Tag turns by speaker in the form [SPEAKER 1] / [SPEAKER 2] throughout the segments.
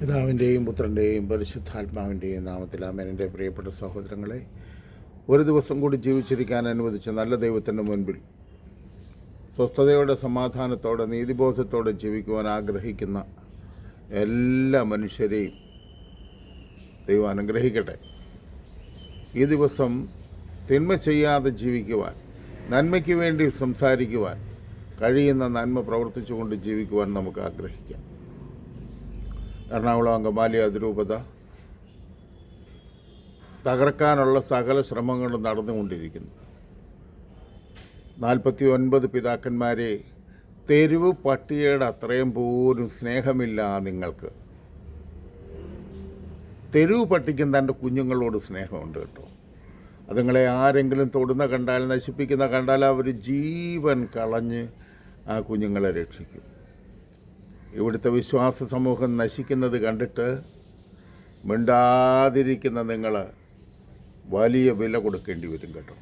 [SPEAKER 1] പിതാവിൻ്റെയും പുത്രൻ്റെയും പരിശുദ്ധാത്മാവിൻ്റെയും നാമത്തിൽ ആമേൻ. എൻ്റെ പ്രിയപ്പെട്ട സഹോദരങ്ങളെ, ഒരു ദിവസം കൂടി ജീവിച്ചിരിക്കാൻ അനുവദിച്ച നല്ല ദൈവത്തിൻ്റെ മുൻപിൽ സ്വസ്ഥതയോടെ, സമാധാനത്തോടെ, നീതിബോധത്തോടെ ജീവിക്കുവാൻ ആഗ്രഹിക്കുന്ന എല്ലാ മനുഷ്യരെയും ദൈവം അനുഗ്രഹിക്കട്ടെ. ഈ ദിവസം തിന്മ ചെയ്യാതെ ജീവിക്കുവാൻ, നന്മയ്ക്ക് വേണ്ടി സംസാരിക്കുവാൻ കഴിയുന്ന നന്മ പ്രവർത്തിച്ചുകൊണ്ട് ജീവിക്കുവാൻ നമുക്ക് ആഗ്രഹിക്കാം. എറണാകുളം അങ്കമാലി അതിരൂപത തകർക്കാനുള്ള സകല ശ്രമങ്ങളും നടന്നുകൊണ്ടിരിക്കുന്നു. 49 പിതാക്കന്മാരെ തെരുവ് പട്ടിയുടെ അത്രയും പോലും സ്നേഹമില്ല നിങ്ങൾക്ക്. തെരുവ് പട്ടിക്കും തൻ്റെ കുഞ്ഞുങ്ങളോട് സ്നേഹമുണ്ട് കേട്ടോ. അതുങ്ങളെ ആരെങ്കിലും തൊടുന്ന കണ്ടാൽ, നശിപ്പിക്കുന്ന കണ്ടാൽ അവർ ജീവൻ കളഞ്ഞ് ആ കുഞ്ഞുങ്ങളെ രക്ഷിക്കും. ഇവിടുത്തെ വിശ്വാസ സമൂഹം നശിക്കുന്നത് കണ്ടിട്ട് മിണ്ടാതിരിക്കുന്ന നിങ്ങൾ വലിയ വില കൊടുക്കേണ്ടി വരും കേട്ടോ.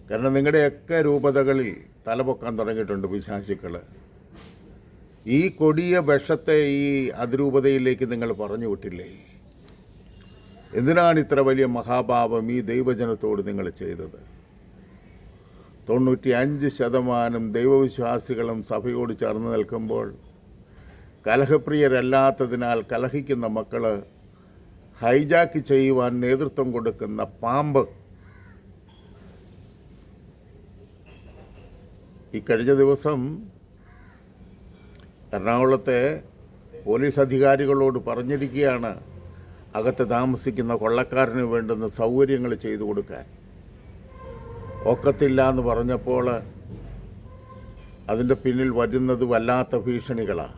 [SPEAKER 1] കാരണം നിങ്ങളുടെയൊക്കെ രൂപതകളിൽ തലപൊക്കാൻ തുടങ്ങിയിട്ടുണ്ട് പിശാചുക്കൾ. ഈ കൊടിയ വിഷത്തെ ഈ അതിരൂപതയിലേക്ക് നിങ്ങൾ പറഞ്ഞു വിട്ടില്ലേ? എന്തിനാണ് ഇത്ര വലിയ മഹാപാപം ഈ ദൈവജനത്തോട് നിങ്ങൾ ചെയ്തത്? 95% ദൈവവിശ്വാസികളും സഭയോട് ചേർന്ന് നിൽക്കുമ്പോൾ കലഹപ്രിയരല്ലാത്തതിനാൽ കലഹിക്കുന്ന മക്കൾ ഹൈജാക്ക് ചെയ്യുവാൻ നേതൃത്വം കൊടുക്കുന്ന പാമ്പ് ഈ കഴിഞ്ഞ ദിവസം എറണാകുളത്തെ പോലീസ് അധികാരികളോട് പറഞ്ഞിരിക്കുകയാണ്, അകത്ത് താമസിക്കുന്ന കൊള്ളക്കാരന് വേണ്ടുന്ന സൗകര്യങ്ങൾ ചെയ്തു കൊടുക്കാൻ. ഒക്കത്തില്ല എന്ന് പറഞ്ഞപ്പോൾ അതിൻ്റെ പിന്നിൽ വരുന്നത് വല്ലാത്ത ഭീഷണികളാണ്.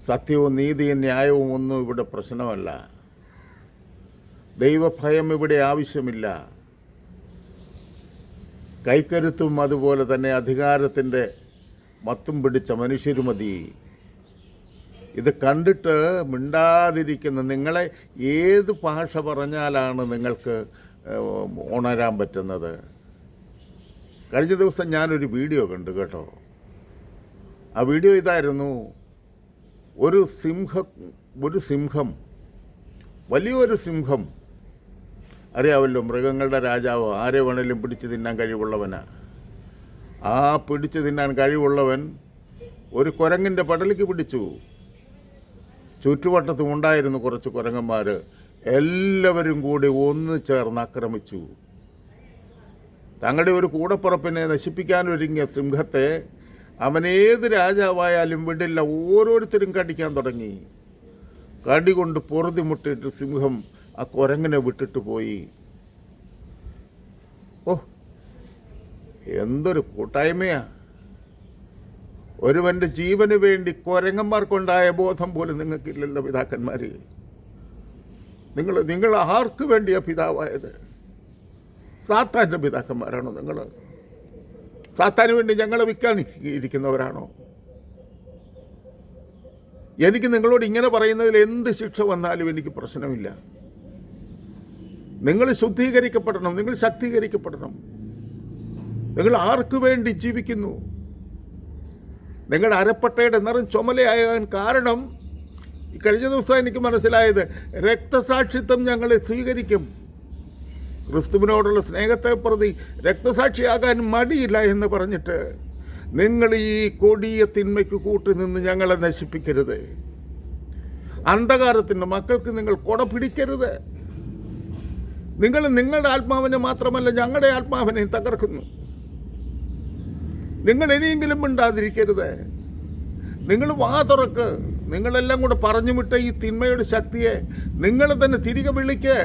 [SPEAKER 1] സത്യവും നീതിയും ന്യായവും ഒന്നും ഇവിടെ പ്രശ്നമല്ല. ദൈവഭയം ഇവിടെ ആവശ്യമില്ല. കൈക്കരുത്തും അതുപോലെ തന്നെ അധികാരത്തിൻ്റെ മത്തും പിടിച്ച മനുഷ്യരു മതി. ഇത് കണ്ടിട്ട് മിണ്ടാതിരിക്കുന്ന നിങ്ങളെ ഏത് ഭാഷ പറഞ്ഞാലാണ് നിങ്ങൾക്ക് ഉണരാൻ പറ്റുന്നത്? കഴിഞ്ഞ ദിവസം ഞാനൊരു വീഡിയോ കണ്ടു കേട്ടോ. ആ വീഡിയോ ഇതായിരുന്നു. ഒരു സിംഹം, വലിയൊരു സിംഹം, അറിയാമല്ലോ, മൃഗങ്ങളുടെ രാജാവ്, ആരെ വേണേലും പിടിച്ച് തിന്നാൻ കഴിവുള്ളവനാ. ആ പിടിച്ച് തിന്നാൻ കഴിവുള്ളവൻ ഒരു കുരങ്ങിൻ്റെ പടലിക്ക് പിടിച്ചു. ചുറ്റുവട്ടത്തും ഉണ്ടായിരുന്നു കുറച്ച് കുരങ്ങന്മാർ. എല്ലാവരും കൂടി ഒന്ന് ചേർന്ന് ആക്രമിച്ചു. തങ്ങളുടെ ഒരു കൂടപ്പുറപ്പിനെ നശിപ്പിക്കാനൊരുങ്ങിയ സിംഹത്തെ അവനേത് രാജാവായാലും വിടില്ല. ഓരോരുത്തരും കടിക്കാൻ തുടങ്ങി. കടി കൊണ്ട് പൊറുതിമുട്ടിട്ട് സിംഹം ആ കുരങ്ങിനെ വിട്ടിട്ട് പോയി. ഓ, എന്തൊരു കൂട്ടായ്മയാ! ഒരുവൻ്റെ ജീവന് വേണ്ടി കുരങ്ങന്മാർക്കുണ്ടായ ബോധം പോലും നിങ്ങൾക്കില്ലല്ലോ പിതാക്കന്മാർ. നിങ്ങൾ ആർക്ക് വേണ്ടിയാ പിതാവായത്? സാത്താൻ്റെ പിതാക്കന്മാരാണോ നിങ്ങൾ? സാത്താന് വേണ്ടി ഞങ്ങളെ വിൽക്കാൻ ഇരിക്കുന്നവരാണോ? എനിക്ക് നിങ്ങളോട് ഇങ്ങനെ പറയുന്നതിൽ എന്ത് ശിക്ഷ വന്നാലും എനിക്ക് പ്രശ്നമില്ല. നിങ്ങൾ ശുദ്ധീകരിക്കപ്പെടണം, നിങ്ങൾ ശക്തീകരിക്കപ്പെടണം. നിങ്ങൾ ആർക്ക് വേണ്ടി ജീവിക്കുന്നു? നിങ്ങളുടെ അരപ്പട്ടയുടെ നിറം ചുമലയാകാൻ കാരണം ഈ കഴിഞ്ഞ ദിവസം എനിക്ക് മനസ്സിലായത്, രക്തസാക്ഷിത്വം ഞങ്ങളെ സ്വീകരിക്കും. ക്രിസ്തുവിനോടുള്ള സ്നേഹത്തെ പ്രതി രക്തസാക്ഷിയാകാൻ മടിയില്ല എന്ന് പറഞ്ഞിട്ട് നിങ്ങൾ ഈ കൊടിയ തിന്മയ്ക്ക് കൂട്ടുനിന്ന് ഞങ്ങളെ നശിപ്പിക്കരുത്. അന്ധകാരത്തിൻ്റെ മക്കൾക്ക് നിങ്ങൾ കൊട പിടിക്കരുത്. നിങ്ങൾ നിങ്ങളുടെ ആത്മാവിനെ മാത്രമല്ല ഞങ്ങളുടെ ആത്മാവിനെയും തകർക്കുന്നു. നിങ്ങൾ ഇനിയെങ്കിലും മിണ്ടാതിരിക്കരുത്. നിങ്ങൾ വാ തുറക്ക്. നിങ്ങളെല്ലാം കൂടെ പറഞ്ഞു വിട്ട ഈ തിന്മയുടെ ശക്തിയെ നിങ്ങൾ തന്നെ തിരികെ വിളിക്ക്.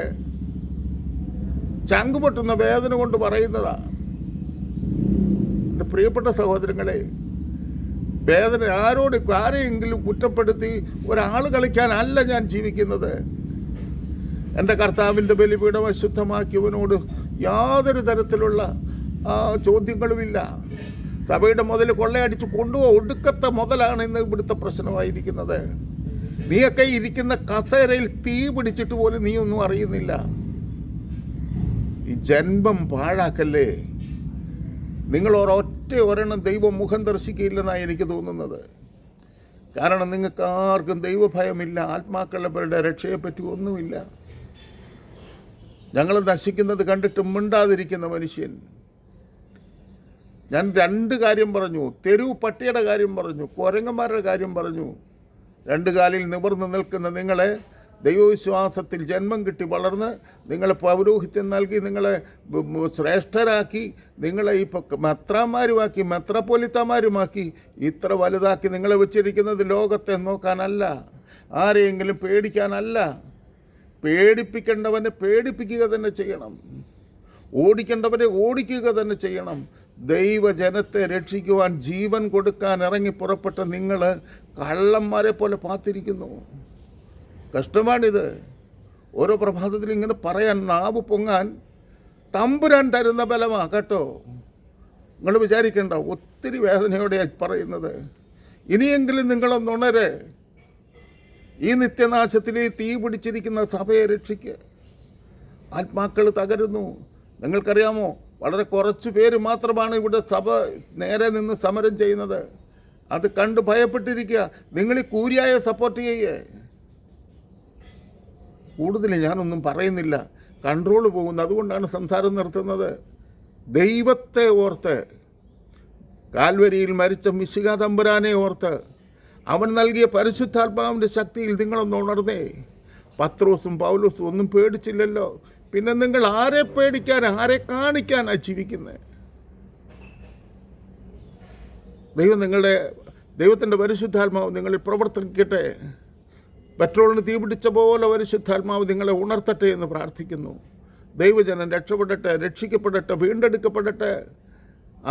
[SPEAKER 1] ചങ്കുപൊട്ടുന്ന വേദന കൊണ്ട് പറയുന്നതാ എൻ്റെ പ്രിയപ്പെട്ട സഹോദരങ്ങളെ. വേദന ആരെയെങ്കിലും കുറ്റപ്പെടുത്തി ഒരാൾ കളിക്കാനല്ല ഞാൻ ജീവിക്കുന്നത്. എൻ്റെ കർത്താവിൻ്റെ ബലിപീഠം അശുദ്ധമാക്കിയവനോട് യാതൊരു തരത്തിലുള്ള ചോദ്യങ്ങളുമില്ല. സഭയുടെ മുതൽ കൊള്ളയടിച്ച് കൊണ്ടുപോകുക, ഒടുക്കത്തെ മുതലാണ് ഇന്ന് ഇവിടുത്തെ പ്രശ്നമായിരിക്കുന്നത്. നീയൊക്കെ ഇരിക്കുന്ന കസേരയിൽ തീ പിടിച്ചിട്ട് പോലും നീ ഒന്നും അറിയുന്നില്ല. ഈ ജന്മം പാഴാക്കല്ലേ. നിങ്ങൾ ഒരൊറ്റ ഒരെണ്ണം ദൈവം മുഖം ദർശിക്കില്ലെന്നാണ് എനിക്ക് തോന്നുന്നത്. കാരണം നിങ്ങൾക്ക് ആർക്കും ദൈവഭയമില്ല. ആത്മാക്കളുടെ രക്ഷയെപ്പറ്റി ഒന്നുമില്ല. ഞങ്ങൾ നശിക്കുന്നത് കണ്ടിട്ട് മിണ്ടാതിരിക്കുന്ന മനുഷ്യൻ. ഞാൻ 2 കാര്യം പറഞ്ഞു. തെരുവ് പട്ടിയുടെ കാര്യം പറഞ്ഞു, കുരങ്ങന്മാരുടെ കാര്യം പറഞ്ഞു. 2 കാലിൽ നിവർന്ന് നിൽക്കുന്ന നിങ്ങളെ ദൈവവിശ്വാസത്തിൽ ജന്മം കിട്ടി വളർന്ന് നിങ്ങളെ പൗരോഹിത്യം നൽകി നിങ്ങളെ ശ്രേഷ്ഠരാക്കി നിങ്ങളെ ഇപ്പോൾ മെത്രാന്മാരുമാക്കി മെത്രാപ്പൊലിത്തമാരുമാക്കി ഇത്ര വലുതാക്കി നിങ്ങളെ വെച്ചിരിക്കുന്നത് ലോകത്തെ നോക്കാനല്ല, ആരെയെങ്കിലും പേടിക്കാനല്ല. പേടിപ്പിക്കേണ്ടവനെ പേടിപ്പിക്കുക തന്നെ ചെയ്യണം, ഓടിക്കേണ്ടവനെ ഓടിക്കുക തന്നെ ചെയ്യണം. ദൈവജനത്തെ രക്ഷിക്കുവാൻ ജീവൻ കൊടുക്കാൻ ഇറങ്ങി പുറപ്പെട്ട നിങ്ങൾ കള്ളന്മാരെ പോലെ പാത്തിരിക്കുന്നു. കഷ്ടമാണിത്. ഓരോ പ്രഭാതത്തിൽ ഇങ്ങനെ പറയാൻ നാവ് പൊങ്ങാൻ തമ്പുരാൻ തരുന്ന ബലമാണ് കേട്ടോ. നിങ്ങൾ വിചാരിക്കേണ്ട, ഒത്തിരി വേദനയോടെയാണ് പറയുന്നത്. ഇനിയെങ്കിലും നിങ്ങളൊന്നുണരെ. ഈ നിത്യനാശത്തിൽ ഈ തീ പിടിച്ചിരിക്കുന്ന സഭയെ രക്ഷിക്കുക. ആത്മാക്കൾ തകരുന്നു. നിങ്ങൾക്കറിയാമോ, വളരെ കുറച്ച് പേര് മാത്രമാണ് ഇവിടെ സഭ നേരെ നിന്ന് സമരം ചെയ്യുന്നത്. അത് കണ്ട് ഭയപ്പെട്ടിരിക്കുക. നിങ്ങൾ ഈ കൂരിയായ സപ്പോർട്ട് ചെയ്യേ. കൂടുതൽ ഞാനൊന്നും പറയുന്നില്ല, കൺട്രോൾ പോകുന്നു. അതുകൊണ്ടാണ് സംസാരം നിർത്തുന്നത്. ദൈവത്തെ ഓർത്ത്, കാൽവരിയിൽ മരിച്ച മിശിഹാ തമ്പുരാനെ ഓർത്ത്, അവൻ നൽകിയ പരിശുദ്ധാത്മാവിൻ്റെ ശക്തിയിൽ നിങ്ങളൊന്ന് ഉണർന്നേ. പത്രോസും പൗലോസും ഒന്നും പേടിച്ചില്ലല്ലോ. പിന്നെ നിങ്ങൾ ആരെ പേടിക്കാൻ, ആരെ കാണിക്കാനാണ് ജീവിക്കുന്നത്? ദൈവത്തിൻ്റെ പരിശുദ്ധാത്മാവ് നിങ്ങളിൽ പ്രവർത്തിക്കട്ടെ. പെട്രോളിന് തീപിടിച്ച പോലെ പരിശുദ്ധാത്മാവ് നിങ്ങളെ ഉണർത്തട്ടെ എന്ന് പ്രാർത്ഥിക്കുന്നു. ദൈവജനം രക്ഷപ്പെടട്ടെ, രക്ഷിക്കപ്പെടട്ടെ, വീണ്ടെടുക്കപ്പെടട്ടെ.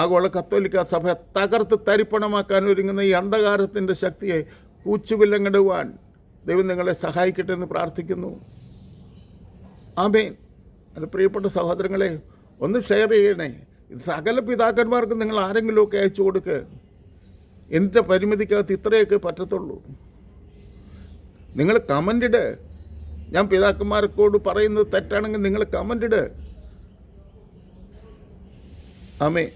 [SPEAKER 1] ആഗോള കത്തോലിക്ക സഭ തകർത്ത് തരിപ്പണമാക്കാൻ ഒരുങ്ങുന്ന ഈ അന്ധകാരത്തിൻ്റെ ശക്തിയെ കൂച്ചുവില്ലങ്ങിടുവാൻ ദൈവം നിങ്ങളെ സഹായിക്കട്ടെ എന്ന് പ്രാർത്ഥിക്കുന്നു. ആമേൻ. എൻ്റെ പ്രിയപ്പെട്ട സഹോദരങ്ങളെ, ഒന്ന് ഷെയർ ചെയ്യണേ. ഇത് സകല പിതാക്കന്മാർക്കും നിങ്ങൾ ആരെങ്കിലുമൊക്കെ അയച്ചു കൊടുക്കുക. എൻ്റെ പരിമിതിക്കകത്ത് ഇത്രയൊക്കെ പറ്റത്തുള്ളൂ. നിങ്ങൾ കമൻ്റ്. ഞാൻ പിതാക്കന്മാർക്കോട് പറയുന്നത് തെറ്റാണെങ്കിൽ നിങ്ങൾ കമൻ്റ്. ആമേൻ.